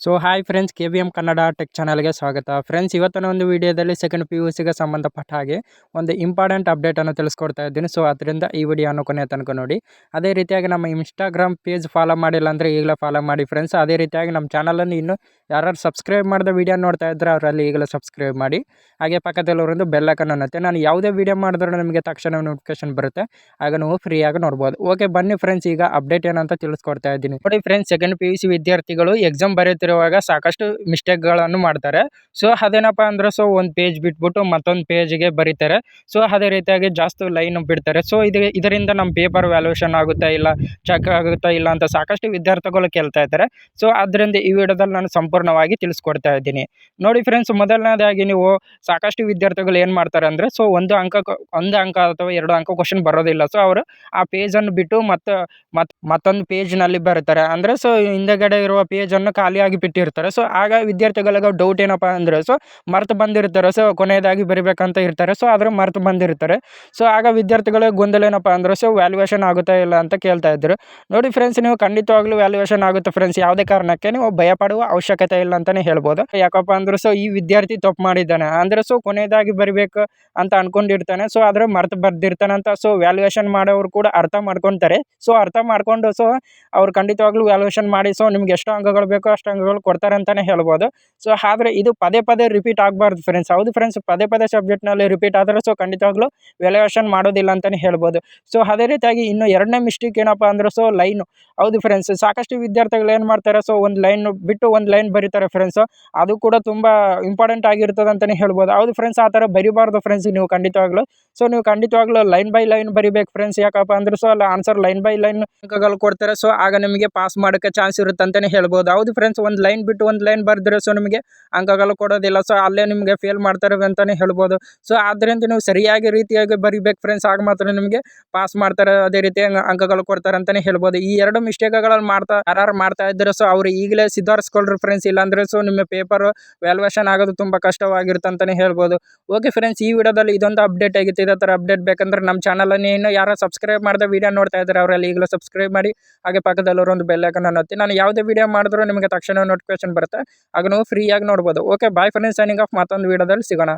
So hi friends, KVM Kannada tech ಚಾನಲ್ಗೆ ಸ್ವಾಗತ. Friends, ಇವತ್ತಿನ ಒಂದು ವಿಡಿಯೋದಲ್ಲಿ ಸೆಕೆಂಡ್ PUCಗೆ ಸಂಬಂಧಪಟ್ಟ ಹಾಗೆ ಒಂದು ಇಂಪಾರ್ಟೆಂಟ್ ಅಪ್ಡೇಟನ್ನು ತಿಳಿಸ್ಕೊಡ್ತಾ ಇದ್ದೀನಿ. ಸೊ ಅದರಿಂದ ಈ ವಿಡಿಯೋನ ಕೊನೆ ತನಕ ನೋಡಿ. ಅದೇ ರೀತಿಯಾಗಿ ನಮ್ಮ ಇನ್ಸ್ಟಾಗ್ರಾಮ್ ಪೇಜ್ ಫಾಲೋ ಮಾಡಿಲ್ಲ ಅಂದರೆ ಈಗಲೇ ಫಾಲೋ ಮಾಡಿ ಫ್ರೆಂಡ್ಸ್. ಅದೇ ರೀತಿಯಾಗಿ ನಮ್ಮ ಚಾನಲನ್ನು ಇನ್ನೂ ಯಾರು ಸಬ್ಸ್ಕ್ರೈಬ್ ಮಾಡಿದ ವಿಡಿಯೋ ನೋಡ್ತಾ ಇದ್ದರೆ ಅವರಲ್ಲಿ ಈಗಲೇ ಸಬ್ಸ್ಕ್ರೈಬ್ ಮಾಡಿ. ಹಾಗೆ ಪಕ್ಕದಲ್ಲಿರೋದು ಬೆಲ್ ಐಕಾನ್ ಅನ್ನುತ್ತೆ. ನಾನು ಯಾವುದೇ ವಿಡಿಯೋ ಮಾಡಿದ್ರೂ ನಿಮಗೆ ತಕ್ಷಣ ನೋಟಿಫಿಕೇಶನ್ ಬರುತ್ತೆ. ಆಗ ನೀವು ಫ್ರೀಯಾಗಿ ನೋಡ್ಬೋದು. ಓಕೆ, ಬನ್ನಿ ಫ್ರೆಂಡ್ಸ್, ಈಗ ಅಪ್ಡೇಟ್ ಏನಂತ ತಿಳಿಸ್ಕೊಡ್ತಾ ಇದ್ದೀನಿ. ನೋಡಿ ಫ್ರೆಂಡ್ಸ್, ಸೆಕೆಂಡ್ PUC ವಿದ್ಯಾರ್ಥಿಗಳು ಎಕ್ಸಾಮ್ ಬರೆಯುತ್ತಿರುವಾಗ ಸಾಕಷ್ಟು ಮಿಸ್ಟೇಕ್ಗಳನ್ನು ಮಾಡ್ತಾರೆ. ಸೊ ಅದೇನಪ್ಪ ಅಂದ್ರೆ ಒಂದು ಪೇಜ್ ಬಿಟ್ಬಿಟ್ಟು ಮತ್ತೊಂದು ಪೇಜ್ಗೆ ಬರೀತಾರೆ. ಸೊ ಅದೇ ರೀತಿಯಾಗಿ ಜಾಸ್ತಿ ಲೈನ್ ಬಿಡ್ತಾರೆ. ಸೊ ಇದರಿಂದ ನಮ್ಮ ಪೇಪರ್ ವ್ಯಾಲ್ಯೂಷನ್ ಆಗುತ್ತಾ ಇಲ್ಲ, ಚೆಕ್ ಆಗುತ್ತಾ ಇಲ್ಲ ಅಂತ ಸಾಕಷ್ಟು ವಿದ್ಯಾರ್ಥಿಗಳು ಕೇಳ್ತಾ ಇದ್ದಾರೆ. ಸೊ ಅದರಿಂದ ಈ ವಿಡಿಯೋದಲ್ಲಿ ನಾನು ಸಂಪೂರ್ಣವಾಗಿ ತಿಳಿಸ್ಕೊಡ್ತಾ ಇದ್ದೀನಿ. ನೋಡಿ ಫ್ರೆಂಡ್ಸ್, ಮೊದಲನೇದಾಗಿ ನೀವು ಸಾಕಷ್ಟು ವಿದ್ಯಾರ್ಥಿಗಳು ಏನು ಮಾಡ್ತಾರೆ ಅಂದರೆ ಒಂದು ಅಂಕ ಅಥವಾ 2 ಅಂಕ ಕ್ವಶನ್ ಬರೋದಿಲ್ಲ. ಸೊ ಅವರು ಆ ಪೇಜನ್ನು ಬಿಟ್ಟು ಮತ್ತೊಂದು ಪೇಜ್ನಲ್ಲಿ ಬರೀತಾರೆ. ಅಂದರೆ ಹಿಂದೆಗಡೆ ಇರುವ ಪೇಜನ್ನು ಖಾಲಿಯಾಗಿ ಬಿಟ್ಟಿರ್ತಾರೆ. ಸೊ ಆಗ ವಿದ್ಯಾರ್ಥಿಗಳಿಗೆ ಡೌಟ್ ಏನಪ್ಪ ಅಂದರೆ ಮರೆತು ಬಂದಿರ್ತಾರೆ. ಸೊ ಕೊನೆಯದಾಗಿ ಬರಿಬೇಕಂತ ಇರ್ತಾರೆ. ಸೊ ಆದರೂ ಮರೆತು ಬಂದಿರ್ತಾರೆ. ಸೊ ಆಗ ವಿದ್ಯಾರ್ಥಿಗಳಿಗೆ ಗೊಂದಲ ಏನಪ್ಪ ಅಂದರೆ ವ್ಯಾಲ್ಯೂಯೇಷನ್ ಆಗುತ್ತಾ ಇಲ್ಲ ಅಂತ ಕೇಳ್ತಾ ಇದ್ರು. ನೋಡಿ ಫ್ರೆಂಡ್ಸ್, ನೀವು ಖಂಡಿತವಾಗ್ಲೂ ವ್ಯಾಲ್ಯೂಯೇಷನ್ ಆಗುತ್ತೆ ಫ್ರೆಂಡ್ಸ್. ಯಾವುದೇ ಕಾರಣಕ್ಕೆ ನೀವು ಭಯಪಡುವ ಅವಶ್ಯಕತೆ ಇಲ್ಲ ಅಂತಲೇ ಹೇಳ್ಬೋದು. ಯಾಕಪ್ಪ ಅಂದ್ರೆ ಈ ವಿದ್ಯಾರ್ಥಿ ತಪ್ಪು ಮಾಡಿದ್ದಾನೆ ಅಂದರೆ ಕೊನೆಯದಾಗಿ ಬರಿಬೇಕು ಅಂತ ಅನ್ಕೊಂಡಿರ್ತಾನೆ. ಸೊ ಆದ್ರೆ ಮರೆತು ಬರ್ದಿರ್ತಾನೆ ಅಂತ ವ್ಯಾಲ್ಯೂಯೇಷನ್ ಮಾಡೋರು ಕೂಡ ಅರ್ಥ ಮಾಡ್ಕೊತಾರೆ. ಸೊ ಅರ್ಥ ಮಾಡ್ಕೊಂಡು ಅವ್ರು ಖಂಡಿತವಾಗ್ಲೂ ವ್ಯಾಲ್ಯೂಯೇಷನ್ ಮಾಡಿ ನಿಮ್ಗೆ ಎಷ್ಟು ಅಂಕಗಳು ಬೇಕೋ ಅಷ್ಟು ಅಂಕಗಳು ಕೊಡ್ತಾರೆ ಅಂತಲೇ ಹೇಳ್ಬೋದು. ಸೊ ಆದರೆ ಇದು ಪದೇ ಪದೇ ರಿಪೀಟ್ ಆಗಬಾರ್ದು ಫ್ರೆಂಡ್ಸ್. ಹೌದು ಫ್ರೆಂಡ್ಸ್, ಪದೇ ಸಬ್ಜೆಕ್ಟ್ನಲ್ಲಿ ರಿಪೀಟ್ ಆದರೆ ಖಂಡಿತವಾಗ್ಲೂ ವ್ಯಾಲ್ಯೂಯೇಷನ್ ಮಾಡೋದಿಲ್ಲ ಅಂತಲೇ ಹೇಳ್ಬೋದು. ಸೊ ಅದೇ ರೀತಿಯಾಗಿ ಇನ್ನು ಎರಡನೇ ಮಿಸ್ಟೇಕ್ ಏನಪ್ಪ ಅಂದ್ರೆ ಲೈನು. ಹೌದು ಫ್ರೆಂಡ್ಸ್, ಸಾಕಷ್ಟು ವಿದ್ಯಾರ್ಥಿಗಳು ಏನು ಮಾಡ್ತಾರೆ, ಒಂದು ಲೈನ್ ಬಿಟ್ಟು ಒಂದು ಲೈನ್ ಬರೀತಾರೆ ಫ್ರೆಂಡ್ಸ್. ಅದು ಕೂಡ ತುಂಬ ಇಂಪಾರ್ಟೆಂಟ್ ಆಗಿರ್ತದೆ ಅಂತಲೇ ಹೇಳ್ಬೋದು. ಹೌದು ಫ್ರೆಂಡ್ಸ್, ಆ ಥರ ಬರಿಬಾರ್ದು ಫ್ರೆಂಡ್ಸ್ ನೀವು ಖಂಡಿತವಾಗ್ಲೂ. ನೀವು ಖಂಡಿತವಾಗ್ಲೂ ಲೈನ್ ಬೈ ಲೈನ್ ಬರಿಬೇಕು ಫ್ರೆಂಡ್ಸ್. ಯಾಕಪ್ಪ ಅಂದ್ರೆ ಅಲ್ಲಿ ಆನ್ಸರ್ ಲೈನ್ ಬೈ ಲೈನ್ ಅಂಕಗಳು ಕೊಡ್ತಾರೆ. ಸೊ ಆಗ ನಿಮಗೆ ಪಾಸ್ ಮಾಡೋಕ್ಕೆ ಚಾನ್ಸ್ ಇರುತ್ತೆ ಅಂತಲೇ ಹೇಳ್ಬೋದು. ಹೌದು ಫ್ರೆಂಡ್ಸ್, ಒಂದು ಲೈನ್ ಬಿಟ್ಟು ಒಂದು ಲೈನ್ ಬರೆದ್ರೆ ನಿಮಗೆ ಅಂಕಗಳು ಕೊಡೋದಿಲ್ಲ. ಸೊ ಅಲ್ಲೇ ನಿಮಗೆ ಫೇಲ್ ಮಾಡ್ತಾರೆ ಅಂತಲೇ ಹೇಳ್ಬೋದು. ಸೊ ಆದ್ದರಿಂದ ನೀವು ಸರಿಯಾಗಿ ರೀತಿಯಾಗಿ ಬರಿಬೇಕು ಫ್ರೆಂಡ್ಸ್. ಆಗ ಮಾತ್ರ ನಿಮಗೆ ಪಾಸ್ ಮಾಡ್ತಾರೆ, ಅದೇ ರೀತಿ ಅಂಕಗಳು ಕೊಡ್ತಾರೆ ಅಂತಲೇ ಹೇಳ್ಬೋದು. ಈ ಎರಡು ಮಿಸ್ಟೇಕ್ಗಳನ್ನು ಯಾರು ಮಾಡ್ತಾ ಇದ್ದಾರೆ ಅವರು ಈಗಲೇ ಸುಧಾರಿಸ್ಕೊಳ್ರಿ ಫ್ರೆಂಡ್ಸ್. ಇಲ್ಲಾಂದ್ರೆ ನಿಮ್ಮ ಪೇಪರ್ ವ್ಯಾಲ್ಯೂಯೇಷನ್ ಆಗೋದು ತುಂಬ ಕಷ್ಟವಾಗಿರುತ್ತೆ ಅಂತಲೇ ಹೇಳ್ಬೋದು. ಓಕೆ ಫ್ರೆಂಡ್ಸ್, ಈ ವಿಡಿಯೋದಲ್ಲಿ ಇದೊಂದು ಅಪ್ಡೇಟ್ ಆಗಿತ್ತು. ಇದೇ ಥರ ಅಪ್ಡೇಟ್ ಬೇಕಂದ್ರೆ ನಮ್ಮ ಚಾನಲನ್ನು ಇನ್ನೂ ಯಾರು ಸಬ್ಸ್ಕ್ರೈಬ್ ಮಾಡಿದ ವಿಡಿಯೋ ನೋಡ್ತಾ ಇದ್ದಾರೆ ಅವರಲ್ಲಿ ಈಗಲೂ ಸಬ್ಸ್ಕ್ರೈಬ್ ಮಾಡಿ. ಹಾಗೆ ಪಕ್ಕದಲ್ಲಿರೋ ಒಂದು ಬೆಲ್ ಐಕಾನ್ ಅನ್ನುತ್ತೆ. ನಾನು ಯಾವುದೇ ವಿಡಿಯೋ ಮಾಡಿದ್ರೂ ನಿಮಗೆ ತಕ್ಷಣ ನೋಟಿಫಿಕೇಶನ್ ಬರುತ್ತೆ. ಆಗ ನೀವು ಫ್ರೀಯಾಗಿ ನೋಡ್ಬೋದು. Okay, bye friends, signing off. ಮತ್ತೊಂದು ವಿಡಿಯೋದಲ್ಲಿ ಸಿಗೋಣ.